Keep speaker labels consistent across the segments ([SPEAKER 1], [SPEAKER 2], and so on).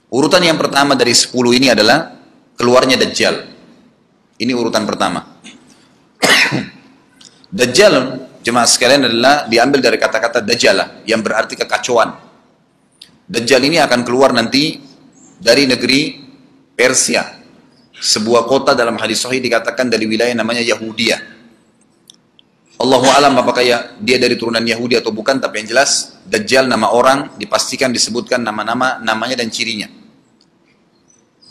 [SPEAKER 1] Urutan yang pertama dari 10 ini adalah keluarnya Dajjal. Ini urutan pertama. Dajjal, jemaah sekalian, adalah diambil dari kata-kata Dajjalah yang berarti kekacauan. Dajjal ini akan keluar nanti dari negeri Persia. Sebuah kota dalam hadis sahih dikatakan dari wilayah namanya Yahudiyah. Allahu alam apakah dia dari turunan Yahudi atau bukan, tapi yang jelas Dajjal nama orang dipastikan disebutkan namanya dan cirinya.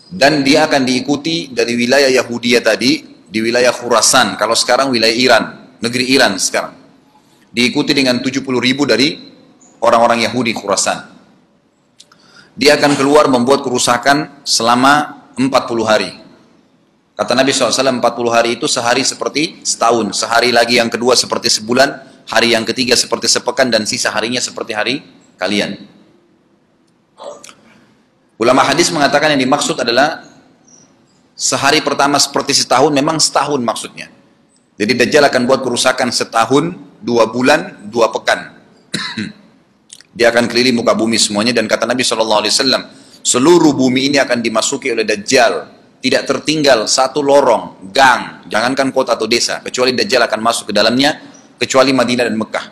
[SPEAKER 1] Dan dia akan diikuti dari wilayah Yahudiyah tadi, di wilayah Khurasan, kalau sekarang wilayah Iran, negeri Iran sekarang. Diikuti dengan 70.000 dari orang-orang Yahudi Khurasan. Dia akan keluar membuat kerusakan selama 40 hari. Kata Nabi SAW, 40 hari itu sehari seperti setahun, sehari lagi yang kedua seperti sebulan, hari yang ketiga seperti sepekan, dan sisa harinya seperti hari kalian. Ulama hadis mengatakan yang dimaksud adalah sehari pertama seperti setahun, memang setahun maksudnya. Jadi Dajjal akan buat kerusakan setahun, 2 bulan, 2 pekan. Dia akan keliling muka bumi semuanya, dan kata Nabi SAW, seluruh bumi ini akan dimasuki oleh Dajjal. Tidak tertinggal satu lorong, gang, jangankan kota atau desa, kecuali Dajjal akan masuk ke dalamnya, kecuali Madinah dan Mekah.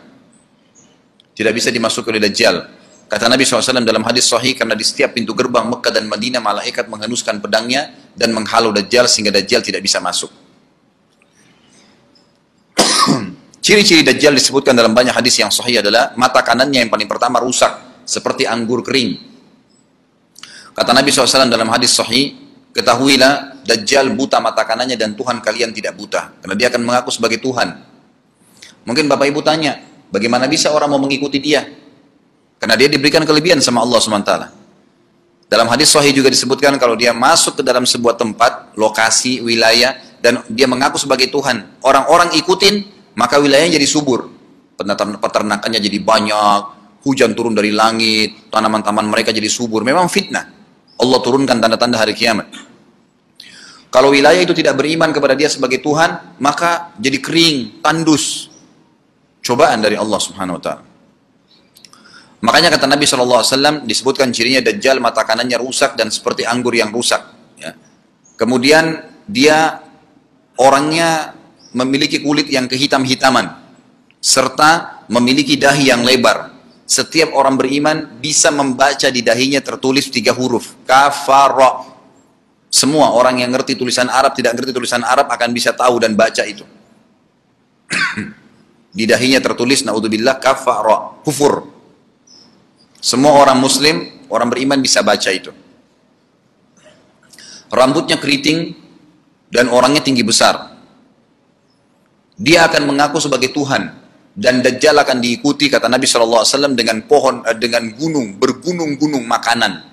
[SPEAKER 1] Tidak bisa dimasuki oleh Dajjal. Kata Nabi SAW dalam hadis sahih, karena di setiap pintu gerbang Mekah dan Madinah, malaikat menghenuskan pedangnya dan menghalau Dajjal sehingga Dajjal tidak bisa masuk. Ciri-ciri Dajjal disebutkan dalam banyak hadis yang sahih adalah mata kanannya yang paling pertama rusak, seperti anggur kering. Kata Nabi SAW dalam hadis sahih, ketahuilah Dajjal buta mata kanannya dan Tuhan kalian tidak buta. Karena dia akan mengaku sebagai Tuhan. Mungkin Bapak Ibu tanya, bagaimana bisa orang mau mengikuti dia? Karena dia diberikan kelebihan sama Allah SWT. Dalam hadis sahih juga disebutkan kalau dia masuk ke dalam sebuah tempat, lokasi, wilayah, dan dia mengaku sebagai Tuhan, orang-orang ikutin, maka wilayahnya jadi subur. Peternakannya jadi banyak, hujan turun dari langit, tanaman-tanaman mereka jadi subur. Memang fitnah. Allah turunkan tanda-tanda hari kiamat. Kalau wilayah itu tidak beriman kepada dia sebagai Tuhan, maka jadi kering, tandus. Cobaan dari Allah Subhanahu wa Ta'ala. Makanya kata Nabi SAW disebutkan cirinya Dajjal mata kanannya rusak dan seperti anggur yang rusak. Ya. Kemudian dia orangnya memiliki kulit yang kehitam-hitaman serta memiliki dahi yang lebar. Setiap orang beriman bisa membaca di dahinya tertulis 3 huruf, kafara. Semua orang yang ngerti tulisan Arab, tidak ngerti tulisan Arab akan bisa tahu dan baca itu. Di dahinya tertulis naudzubillah kafara, kufur. Semua orang muslim, orang beriman bisa baca itu. Rambutnya keriting dan orangnya tinggi besar. Dia akan mengaku sebagai Tuhan dan Dajjal akan diikuti kata Nabi SAW dengan pohon, dengan gunung, bergunung-gunung makanan.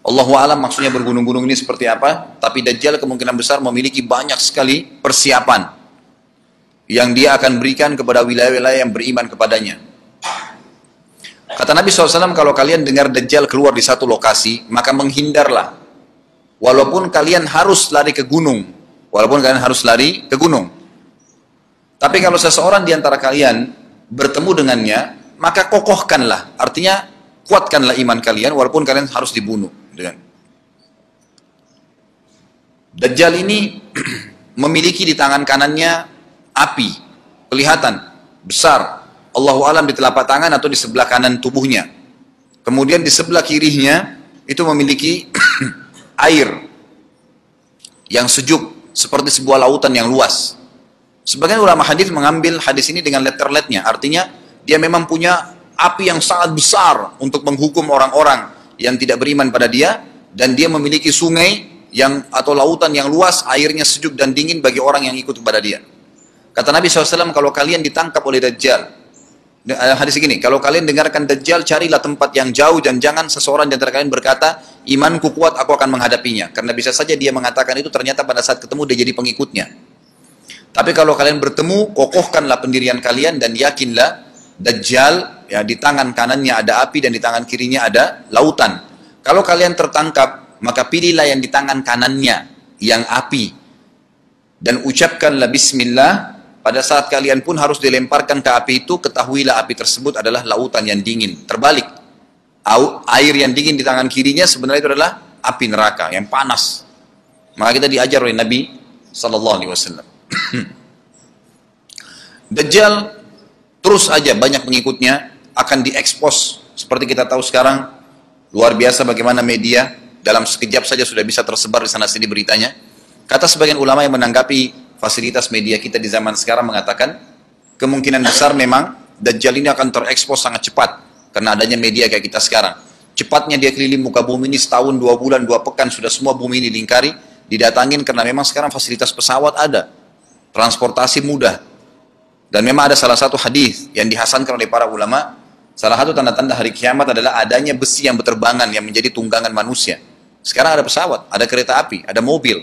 [SPEAKER 1] Allahu a'lam maksudnya bergunung-gunung ini seperti apa, tapi Dajjal kemungkinan besar memiliki banyak sekali persiapan yang dia akan berikan kepada wilayah-wilayah yang beriman kepadanya. Kata Nabi SAW, kalau kalian dengar Dajjal keluar di satu lokasi, maka menghindarlah. Walaupun kalian harus lari ke gunung. Tapi kalau seseorang di antara kalian bertemu dengannya, maka kokohkanlah. Artinya, kuatkanlah iman kalian, walaupun kalian harus dibunuh. Dajjal ini memiliki di tangan kanannya api. Kelihatan, besar. Allahu alam di telapak tangan atau di sebelah kanan tubuhnya. Kemudian di sebelah kirinya itu memiliki air yang sejuk seperti sebuah lautan yang luas. Sebagian ulama hadis mengambil hadis ini dengan letterletnya, artinya dia memang punya api yang sangat besar untuk menghukum orang-orang yang tidak beriman pada dia, dan dia memiliki sungai yang atau lautan yang luas, airnya sejuk dan dingin bagi orang yang ikut kepada dia. Kata Nabi SAW, kalau kalian ditangkap oleh Dajjal, hadis gini, kalau kalian dengarkan Dajjal, carilah tempat yang jauh dan jangan seseorang di antara kalian berkata, imanku kuat, aku akan menghadapinya. Karena bisa saja dia mengatakan itu, ternyata pada saat ketemu dia jadi pengikutnya. Tapi kalau kalian bertemu, kokohkanlah pendirian kalian dan yakinlah Dajjal, ya, di tangan kanannya ada api dan di tangan kirinya ada lautan. Kalau kalian tertangkap, maka pilihlah yang di tangan kanannya, yang api. Dan ucapkanlah bismillah. Pada saat kalian pun harus dilemparkan ke api itu, ketahuilah api tersebut adalah lautan yang dingin. Terbalik. air yang dingin di tangan kirinya sebenarnya itu adalah api neraka yang panas. Maka kita diajar oleh Nabi Sallallahu Alaihi Wasallam. Dajjal terus aja banyak pengikutnya akan diekspos seperti kita tahu sekarang. Luar biasa bagaimana media dalam sekejap saja sudah bisa tersebar di sana sini beritanya. Kata sebagian ulama yang menanggapi fasilitas media kita di zaman sekarang mengatakan kemungkinan besar memang Dajjal ini akan terekspos sangat cepat karena adanya media kayak kita sekarang. Cepatnya dia keliling muka bumi ini setahun, 2 bulan, 2 pekan sudah semua bumi ini dilingkari, didatangin karena memang sekarang fasilitas pesawat ada, transportasi mudah. Dan memang ada salah satu hadis yang dihasankan oleh para ulama, salah satu tanda-tanda hari kiamat adalah adanya besi yang berterbangan yang menjadi tunggangan manusia. Sekarang ada pesawat, ada kereta api, ada mobil.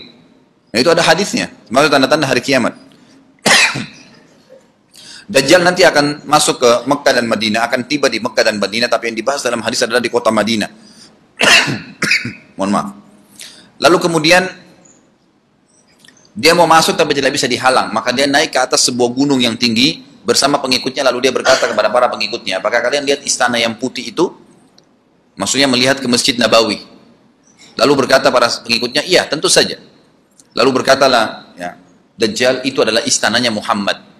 [SPEAKER 1] Nah itu ada hadisnya, maksud tanda-tanda hari kiamat. Dajjal nanti akan masuk ke Mekah dan Madinah, akan tiba di Mekah dan Madinah, tapi yang dibahas dalam hadis adalah di kota Madinah. Mohon maaf. Lalu kemudian dia mau masuk tapi tidak bisa dihalang, maka dia naik ke atas sebuah gunung yang tinggi bersama pengikutnya, lalu dia berkata kepada para pengikutnya, apakah kalian lihat istana yang putih itu? Maksudnya melihat ke Masjid Nabawi. Lalu berkata para pengikutnya, iya tentu saja. Lalu berkatalah, ya, Dajjal itu adalah istananya Muhammad.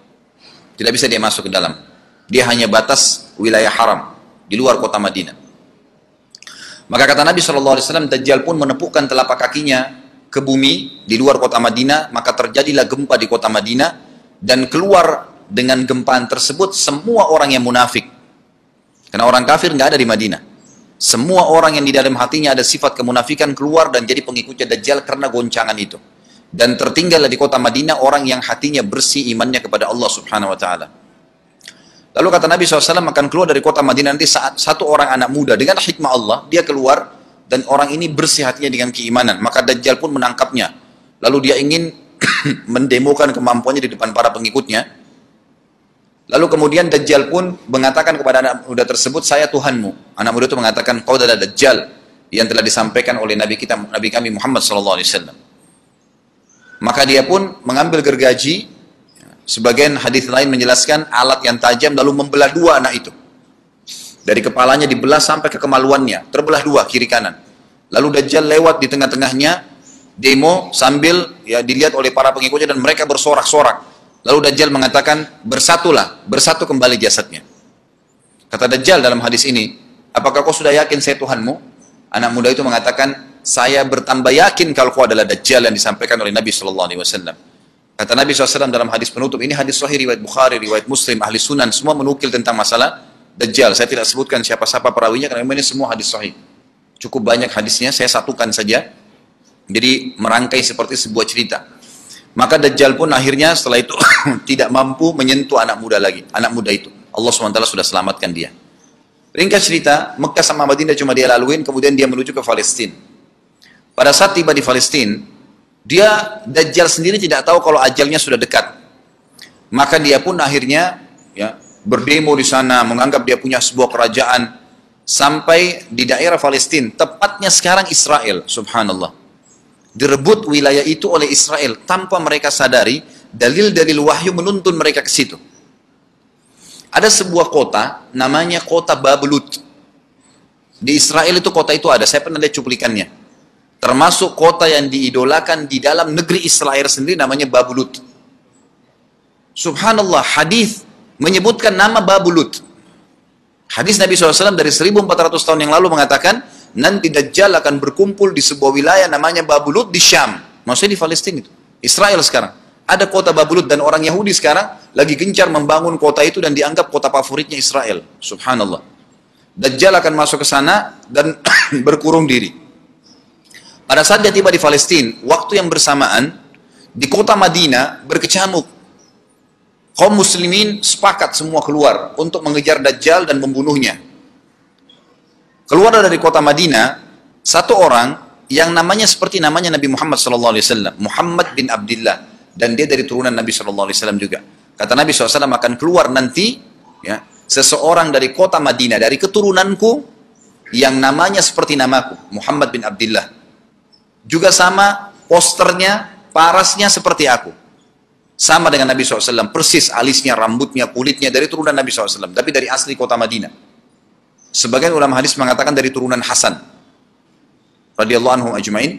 [SPEAKER 1] Tidak bisa dia masuk ke dalam. Dia hanya batas wilayah haram di luar kota Madinah. Maka kata Nabi SAW, Dajjal pun menepukkan telapak kakinya ke bumi di luar kota Madinah, maka terjadilah gempa di kota Madinah, dan keluar dengan gempaan tersebut semua orang yang munafik. Karena orang kafir nggak ada di Madinah. Semua orang yang di dalam hatinya ada sifat kemunafikan keluar dan jadi pengikutnya Dajjal karena goncangan itu. Dan tertinggallah di kota Madinah orang yang hatinya bersih imannya kepada Allah Subhanahu Wa Taala. Lalu kata Nabi SAW akan keluar dari kota Madinah nanti saat satu orang anak muda dengan hikmah Allah, dia keluar dan orang ini bersih hatinya dengan keimanan. Maka Dajjal pun menangkapnya. Lalu dia ingin mendemokan kemampuannya di depan para pengikutnya. Lalu kemudian Dajjal pun mengatakan kepada anak muda tersebut, saya Tuhanmu. Anak muda itu mengatakan, kau adalah Dajjal yang telah disampaikan oleh Nabi kami Muhammad SAW. Maka dia pun mengambil gergaji, sebagian hadis lain menjelaskan alat yang tajam, lalu membelah dua anak itu. Dari kepalanya dibelah sampai ke kemaluannya, terbelah dua kiri kanan. Lalu Dajjal lewat di tengah-tengahnya, demo sambil ya dilihat oleh para pengikutnya dan mereka bersorak-sorak. Lalu Dajjal mengatakan, bersatulah, bersatu kembali jasadnya. Kata Dajjal dalam hadis ini, apakah kau sudah yakin saya Tuhanmu? Anak muda itu mengatakan, saya bertambah yakin kalau kau adalah Dajjal yang disampaikan oleh Nabi SAW. Kata Nabi SAW dalam hadis penutup, ini hadis sahih riwayat Bukhari, riwayat Muslim, ahli sunan, semua menukil tentang masalah Dajjal. Saya tidak sebutkan siapa-siapa perawinya karena ini semua hadis sahih. Cukup banyak hadisnya, saya satukan saja. Jadi merangkai seperti sebuah cerita. Maka Dajjal pun akhirnya setelah itu tidak mampu menyentuh anak muda lagi. Anak muda itu, Allah SWT sudah selamatkan dia. Ringkas cerita, Mekah sama Madinah cuma dia laluin, kemudian dia menuju ke Palestina. Pada saat tiba di Palestina, Dajjal sendiri tidak tahu kalau ajalnya sudah dekat. Maka dia pun akhirnya ya, berdemo di sana, menganggap dia punya sebuah kerajaan, sampai di daerah Palestina, tepatnya sekarang Israel, subhanallah. Direbut wilayah itu oleh Israel, tanpa mereka sadari, dalil-dalil wahyu menuntun mereka ke situ. Ada sebuah kota, namanya kota Babelut. Di Israel itu kota itu ada, saya pernah lihat cuplikannya. Termasuk kota yang diidolakan di dalam negeri Israel sendiri namanya Babelut. Subhanallah, hadis menyebutkan nama Babelut. Hadis Nabi SAW dari 1400 tahun yang lalu mengatakan, nanti Dajjal akan berkumpul di sebuah wilayah namanya Babelut di Syam. Maksudnya di Palestina itu. Israel sekarang. Ada kota Babelut dan orang Yahudi sekarang lagi gencar membangun kota itu dan dianggap kota favoritnya Israel. Subhanallah. Dajjal akan masuk ke sana dan berkurung diri. Pada saat dia tiba di Palestina, waktu yang bersamaan, di kota Madinah berkecamuk. Kaum muslimin sepakat semua keluar untuk mengejar Dajjal dan membunuhnya. Keluar dari kota Madinah, satu orang yang namanya seperti namanya Nabi Muhammad SAW, Muhammad bin Abdullah. Dan dia dari turunan Nabi SAW juga. Kata Nabi SAW akan keluar nanti, ya, seseorang dari kota Madinah, dari keturunanku, yang namanya seperti namaku, Muhammad bin Abdullah. Juga sama posternya, parasnya seperti aku. Sama dengan Nabi SAW, persis alisnya, rambutnya, kulitnya dari turunan Nabi SAW, tapi dari asli kota Madinah. Sebagian ulama hadis mengatakan dari turunan Hasan radhiyallahu anhum ajmain.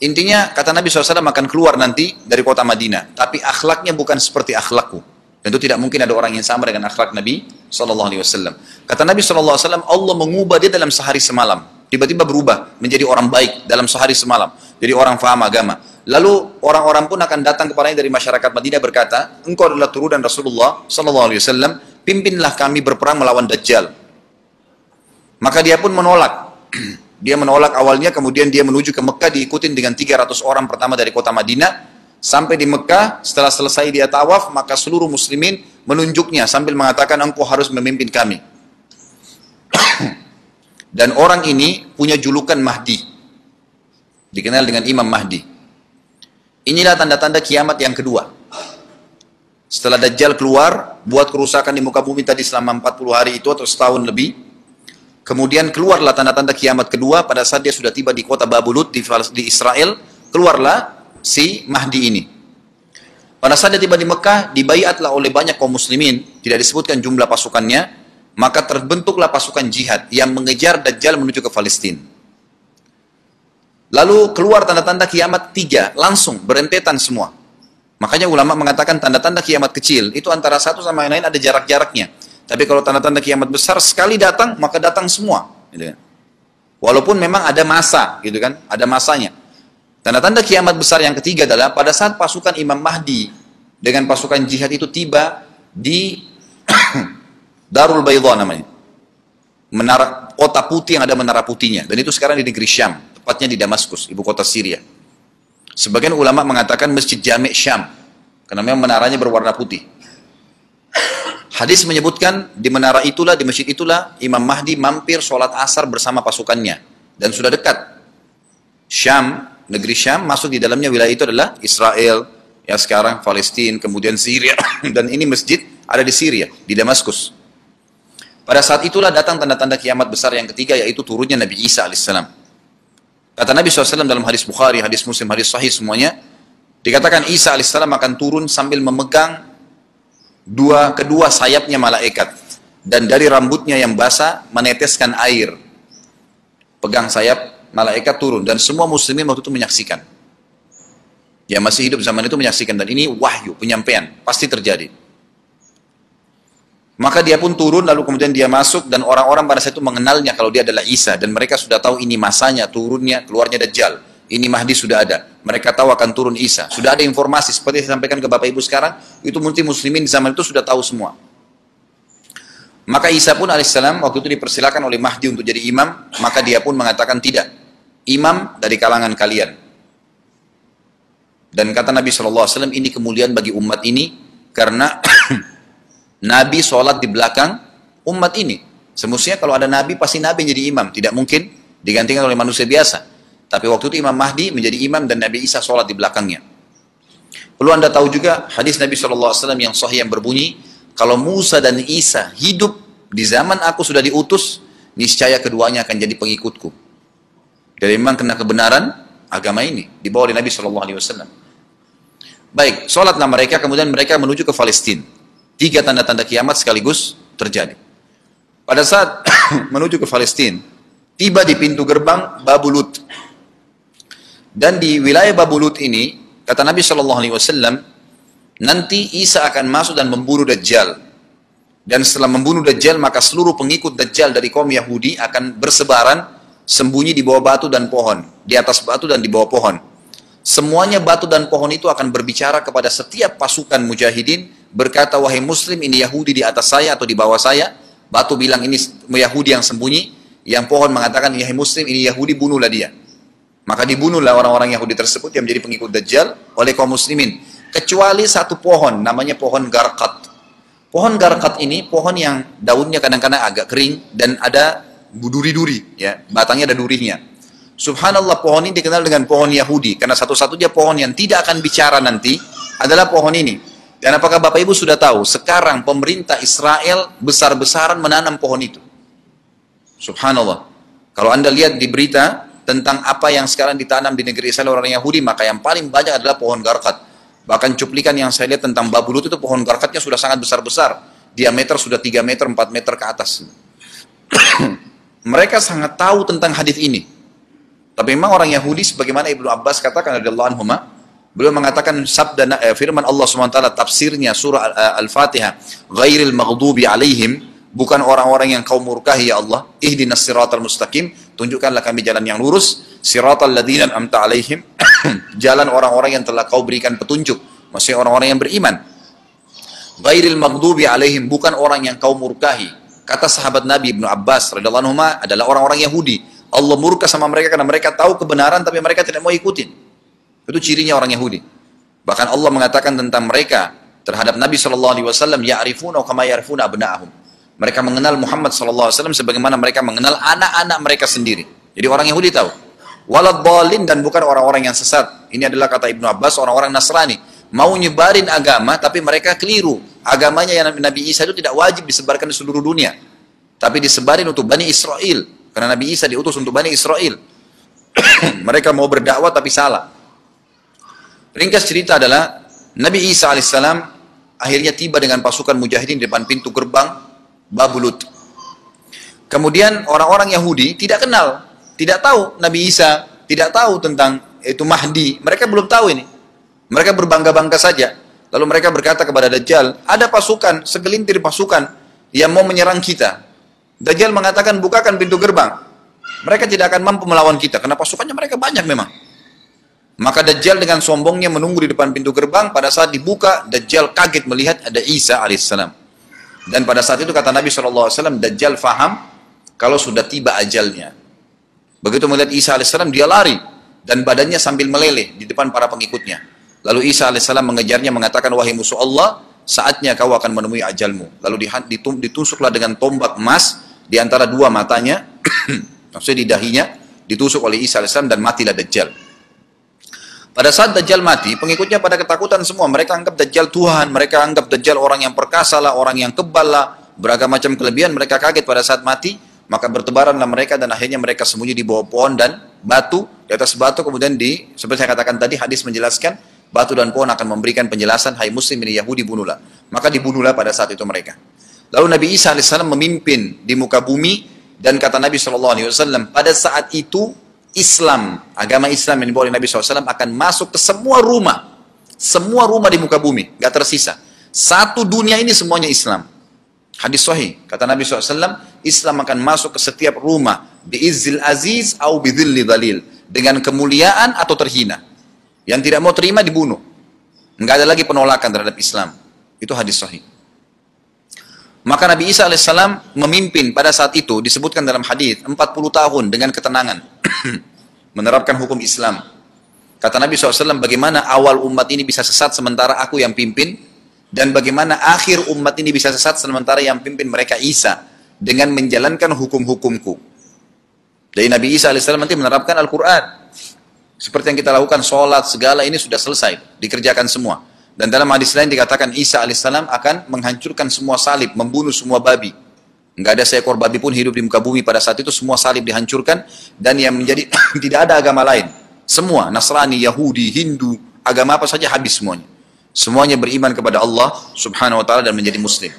[SPEAKER 1] Intinya kata Nabi SAW akan keluar nanti dari kota Madinah, tapi akhlaknya bukan seperti akhlakku. Tentu tidak mungkin ada orang yang sama dengan akhlak Nabi SAW. Kata Nabi SAW, Allah mengubah dia dalam sehari semalam. Tiba-tiba berubah menjadi orang baik dalam sehari semalam. Jadi orang faham agama. Lalu orang-orang pun akan datang kepadanya dari masyarakat Madinah berkata, engkau adalah turunan Rasulullah SAW, pimpinlah kami berperang melawan Dajjal. Maka dia pun menolak. Dia menolak awalnya, kemudian dia menuju ke Mekah diikutin dengan 300 orang pertama dari kota Madinah. Sampai di Mekah, setelah selesai dia tawaf, maka seluruh muslimin menunjuknya sambil mengatakan, engkau harus memimpin kami. Dan orang ini punya julukan Mahdi. Dikenal dengan Imam Mahdi. Inilah tanda-tanda kiamat yang kedua. Setelah Dajjal keluar, buat kerusakan di muka bumi tadi selama 40 hari itu atau setahun lebih. Kemudian keluarlah tanda-tanda kiamat kedua pada saat dia sudah tiba di kota Babulut di Israel. Keluarlah si Mahdi ini. Pada saat dia tiba di Mekah, dibaiatlah oleh banyak kaum muslimin. Tidak disebutkan jumlah pasukannya. Maka terbentuklah pasukan jihad yang mengejar Dajjal menuju ke Palestina. Lalu keluar tanda-tanda kiamat 3, langsung berentetan semua. Makanya ulama mengatakan tanda-tanda kiamat kecil itu antara satu sama yang lain ada jarak-jaraknya. Tapi kalau tanda-tanda kiamat besar sekali datang, maka datang semua. Gitu kan. Walaupun memang ada masa, gitu kan, ada masanya. Tanda-tanda kiamat besar yang ketiga adalah pada saat pasukan Imam Mahdi dengan pasukan jihad itu tiba di Darul Baydha namanya. Menara kota putih yang ada menara putihnya. Dan itu sekarang di negeri Syam, tepatnya di Damaskus, ibu kota Syria. Sebagian ulama mengatakan Masjid Jami' Syam, karena memang menaranya berwarna putih. Hadis menyebutkan di menara itulah, di masjid itulah Imam Mahdi mampir sholat asar bersama pasukannya. Dan sudah dekat. Syam, negeri Syam, masuk di dalamnya wilayah itu adalah Israel, ya sekarang Palestina, kemudian Syria. Dan ini masjid ada di Syria, di Damaskus. Pada saat itulah datang tanda-tanda kiamat besar yang ketiga, yaitu turunnya Nabi Isa alaihissalam. Kata Nabi SAW dalam hadis Bukhari, hadis Muslim, hadis Sahih semuanya, dikatakan Isa alaihissalam akan turun sambil memegang kedua sayapnya malaikat, dan dari rambutnya yang basah meneteskan air. Pegang sayap malaikat turun, dan semua muslimin waktu itu menyaksikan. Yang masih hidup zaman itu menyaksikan, dan ini wahyu, penyampaian, pasti terjadi. Maka dia pun turun, lalu kemudian dia masuk, dan orang-orang pada saat itu mengenalnya kalau dia adalah Isa, dan mereka sudah tahu ini masanya, turunnya, keluarnya Dajjal. Ini Mahdi sudah ada. Mereka tahu akan turun Isa. Sudah ada informasi seperti saya sampaikan ke Bapak Ibu sekarang, itu muslimin di zaman itu sudah tahu semua. Maka Isa pun alaihissalam waktu itu dipersilakan oleh Mahdi untuk jadi imam, maka dia pun mengatakan tidak. Imam dari kalangan kalian. Dan kata Nabi SAW, ini kemuliaan bagi umat ini karena Nabi sholat di belakang umat ini. Semestinya kalau ada Nabi, pasti Nabi jadi imam. Tidak mungkin digantikan oleh manusia biasa. Tapi waktu itu Imam Mahdi menjadi imam dan Nabi Isa sholat di belakangnya. Perlu anda tahu juga hadis Nabi SAW yang sahih yang berbunyi, kalau Musa dan Isa hidup di zaman aku sudah diutus, niscaya keduanya akan jadi pengikutku. Dan memang kena kebenaran agama ini dibawa oleh Nabi SAW. Baik, sholatlah mereka, kemudian mereka menuju ke Palestina. 3 tanda-tanda kiamat sekaligus terjadi. Pada saat menuju ke Palestina, tiba di pintu gerbang Babulut. Dan di wilayah Babulut ini, kata Nabi SAW, nanti Isa akan masuk dan membunuh Dajjal. Dan setelah membunuh Dajjal, maka seluruh pengikut Dajjal dari kaum Yahudi akan bersebaran, sembunyi di bawah batu dan pohon. Di atas batu dan di bawah pohon. Semuanya batu dan pohon itu akan berbicara kepada setiap pasukan mujahidin, berkata, wahai muslim, ini Yahudi di atas saya atau di bawah saya. Batu bilang ini Yahudi yang sembunyi, yang pohon mengatakan, wahai muslim, ini Yahudi, bunuhlah dia. Maka dibunuhlah orang-orang Yahudi tersebut yang menjadi pengikut Dajjal oleh kaum muslimin. Kecuali satu pohon, namanya pohon Garqat. Pohon Garqat ini, pohon yang daunnya kadang-kadang agak kering dan ada duri-duri, ya, batangnya ada durinya. Subhanallah, pohon ini dikenal dengan pohon Yahudi, karena satu-satunya pohon yang tidak akan bicara nanti adalah pohon ini. Dan apakah Bapak Ibu sudah tahu, sekarang pemerintah Israel besar-besaran menanam pohon itu. Subhanallah. Kalau Anda lihat di berita tentang apa yang sekarang ditanam di negeri Israel orang Yahudi, maka yang paling banyak adalah pohon Garqat. Bahkan cuplikan yang saya lihat tentang Babulut itu pohon Garqatnya sudah sangat besar-besar. Diameter sudah 3 meter, 4 meter ke atas. Mereka sangat tahu tentang hadis ini. Tapi memang orang Yahudi sebagaimana Ibnu Abbas katakan radhiyallahu anhuma, beliau mengatakan sabda firman Allah SWT tafsirnya surah Al-Fatihah, ghairil maghdubi alaihim, bukan orang-orang yang kau murkahi ya Allah, ihdinas siratal mustaqim, tunjukkanlah kami jalan yang lurus, siratal ladzina an'amta alaihim, jalan orang-orang yang telah kau berikan petunjuk, maksudnya orang-orang yang beriman. Ghairil maghdubi alaihim, bukan orang yang kau murkahi. Kata sahabat Nabi Ibnu Abbas radhiyallahu anhu adalah orang-orang Yahudi. Allah murka sama mereka karena mereka tahu kebenaran tapi mereka tidak mau ikutin. Itu cirinya orang Yahudi. Bahkan Allah mengatakan tentang mereka terhadap Nabi SAW, ya'rifuna kama ya'rifuna abna'ahum. Mereka mengenal Muhammad SAW sebagaimana mereka mengenal anak-anak mereka sendiri. Jadi orang Yahudi tahu. Walad dhalin, dan bukan orang-orang yang sesat. Ini adalah kata Ibnu Abbas, orang-orang Nasrani. Mau nyebarin agama tapi mereka keliru. Agamanya yang Nabi Isa itu tidak wajib disebarkan di seluruh dunia. Tapi disebarin untuk Bani Israel. Karena Nabi Isa diutus untuk Bani Israel. Mereka mau berdakwah tapi salah. Ringkas cerita adalah Nabi Isa alaihissalam akhirnya tiba dengan pasukan mujahidin di depan pintu gerbang Babulut. Kemudian orang-orang Yahudi tidak kenal, tidak tahu Nabi Isa, tidak tahu tentang itu Mahdi. Mereka belum tahu ini. Mereka berbangga-bangga saja. Lalu mereka berkata kepada Dajjal, ada pasukan, segelintir pasukan yang mau menyerang kita. Dajjal mengatakan, bukakan pintu gerbang. Mereka tidak akan mampu melawan kita, karena pasukannya mereka banyak memang. Maka Dajjal dengan sombongnya menunggu di depan pintu gerbang. Pada saat dibuka, Dajjal kaget melihat ada Isa alaihissalam. Dan pada saat itu kata Nabi SAW, Dajjal faham kalau sudah tiba ajalnya. Begitu melihat Isa alaihissalam, dia lari. Dan badannya sambil meleleh di depan para pengikutnya. Lalu Isa alaihissalam mengejarnya mengatakan, wahai musuh Allah, saatnya kau akan menemui ajalmu. Lalu ditusuklah dengan tombak emas di antara dua matanya, maksudnya di dahinya, ditusuk oleh Isa alaihissalam dan matilah Dajjal. Pada saat Dajjal mati, pengikutnya pada ketakutan semua. Mereka anggap Dajjal Tuhan, mereka anggap Dajjal orang yang perkasa lah, orang yang kebal lah, beragam macam kelebihan. Mereka kaget pada saat mati, maka bertebaranlah mereka dan akhirnya mereka sembunyi di bawah pohon dan batu, di atas batu. Kemudian seperti saya katakan tadi, hadis menjelaskan, batu dan pohon akan memberikan penjelasan, hai muslim ini Yahudi bunuhlah. Maka dibunuhlah pada saat itu mereka. Lalu Nabi Isa AS memimpin di muka bumi, dan kata Nabi SAW, pada saat itu Islam, agama Islam yang dibawa oleh Nabi SAW akan masuk ke semua rumah di muka bumi, gak tersisa. Satu dunia ini semuanya Islam. Hadis sahih, kata Nabi SAW, Islam akan masuk ke setiap rumah, bi'izzil aziz au bidhilli dhalil, dengan kemuliaan atau terhina. Yang tidak mau terima dibunuh. Enggak ada lagi penolakan terhadap Islam. Itu hadis sahih. Maka Nabi Isa alaihissalam memimpin pada saat itu, disebutkan dalam hadis 40 tahun dengan ketenangan menerapkan hukum Islam. Kata Nabi SAW, bagaimana awal umat ini bisa sesat sementara aku yang pimpin, dan bagaimana akhir umat ini bisa sesat sementara yang pimpin mereka Isa dengan menjalankan hukum-hukumku. Jadi Nabi Isa alaihissalam nanti menerapkan Al-Quran. Seperti yang kita lakukan, sholat, segala ini sudah selesai, dikerjakan semua. Dan dalam hadis lain dikatakan Isa alaihissalam akan menghancurkan semua salib, membunuh semua babi. Enggak ada seekor babi pun hidup di muka bumi pada saat itu, semua salib dihancurkan. Dan yang menjadi, tidak ada agama lain. Semua, Nasrani, Yahudi, Hindu, agama apa saja habis semuanya. Semuanya beriman kepada Allah subhanahu wa ta'ala dan menjadi muslim.